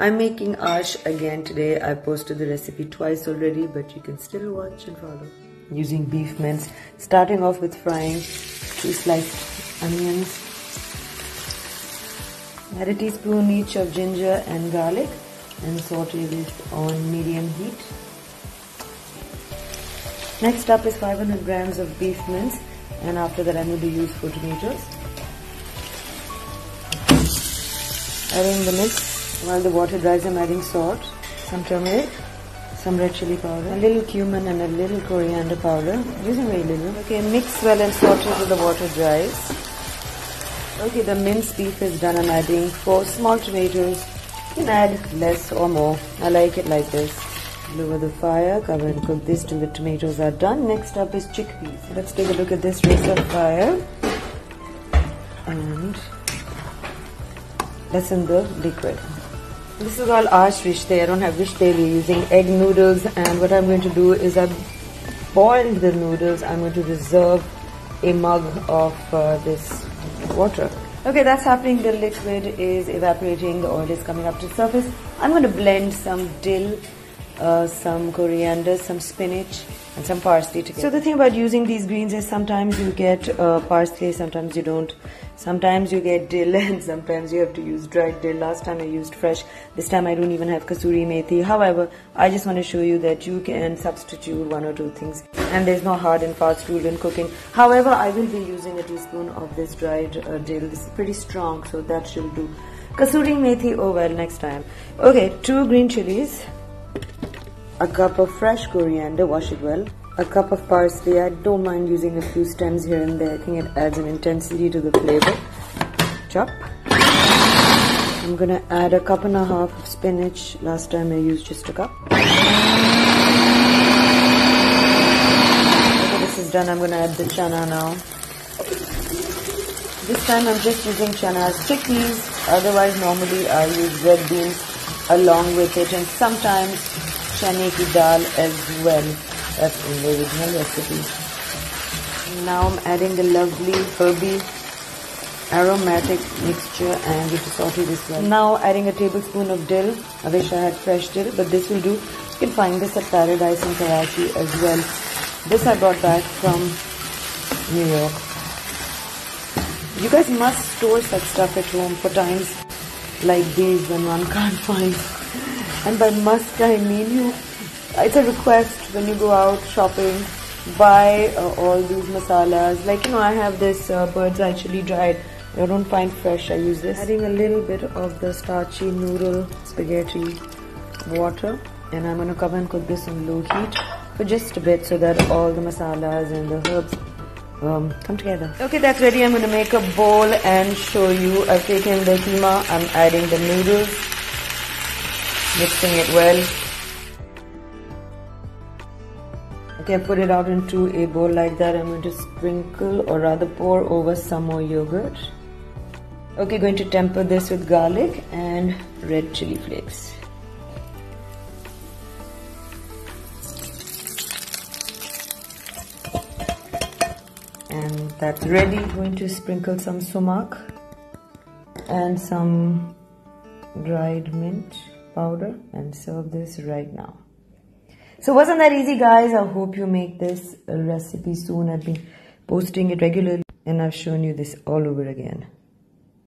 I'm making aush again today. I posted the recipe twice already, but you can still watch and follow. Using beef mince, starting off with frying 2 sliced onions. Add a teaspoon each of ginger and garlic and saute this on medium heat. Next up is 500 grams of beef mince, and after that I'm going to use 4 tomatoes. Adding the mix. While the water dries, I'm adding salt, some turmeric, some red chili powder, a little cumin and a little coriander powder, using very little. Okay, mix well and saute till the water dries. Okay, the minced beef is done. I'm adding 4 small tomatoes. You can add less or more. I like it like this. Lower the fire, cover and cook this till the tomatoes are done. Next up is chickpeas. Let's take a look at this. Raise the fire and lessen the liquid. This is all aush-Resheth. I don't have Resheth. We're using egg noodles, and what I'm going to do is I've boiled the noodles. I'm going to reserve a mug of this water. Okay, that's happening. The liquid is evaporating. The oil is coming up to the surface. I'm going to blend some dill, some coriander, some spinach and some parsley together. So the thing about using these greens is sometimes you get parsley, sometimes you don't. Sometimes you get dill and sometimes you have to use dried dill. Last time I used fresh. This time I don't even have kasuri methi. However, I just want to show you that you can substitute 1 or 2 things. And there's no hard and fast rule in cooking. However, I will be using a teaspoon of this dried dill. This is pretty strong, so that should do. Kasuri methi, oh well, next time. Okay, 2 green chilies. A cup of fresh coriander, wash it well. A cup of parsley. I don't mind using a few stems here and there. I think it adds an intensity to the flavor. Chop. I'm gonna add a cup and a half of spinach. Last time I used just a cup. Okay, this is done. I'm gonna add the chana now. This time I'm just using chana as chickpeas. Otherwise, normally I use red beans along with it, and sometimes chane ki dal as well. That's in the original recipe. Now I'm adding the lovely herby aromatic mixture and going to saute this well. Now adding a tablespoon of dill. I wish I had fresh dill, but this will do. You can find this at Paradise in Karachi as well. This I brought back from New York. You guys must store such stuff at home for times like these when one can't find. And by must I mean it's a request when you go out shopping, buy all these masalas. Like, I have this bird's eye chili dried. I don't find fresh. I use this. Adding a little bit of the starchy noodle spaghetti water, and I'm going to cover and cook this on low heat for just a bit so that all the masalas and the herbs come together. Okay, that's ready. I'm going to make a bowl and show you. I've taken the keema. I'm adding the noodles, mixing it well. Okay, I put it out into a bowl like that. I'm going to sprinkle, or rather pour over some more yogurt. Okay, going to temper this with garlic and red chili flakes. And that's ready. Going to sprinkle some sumac and some dried mint powder and serve this right now. So wasn't that easy, guys? I hope you make this recipe soon. I've been posting it regularly and I've shown you this all over again.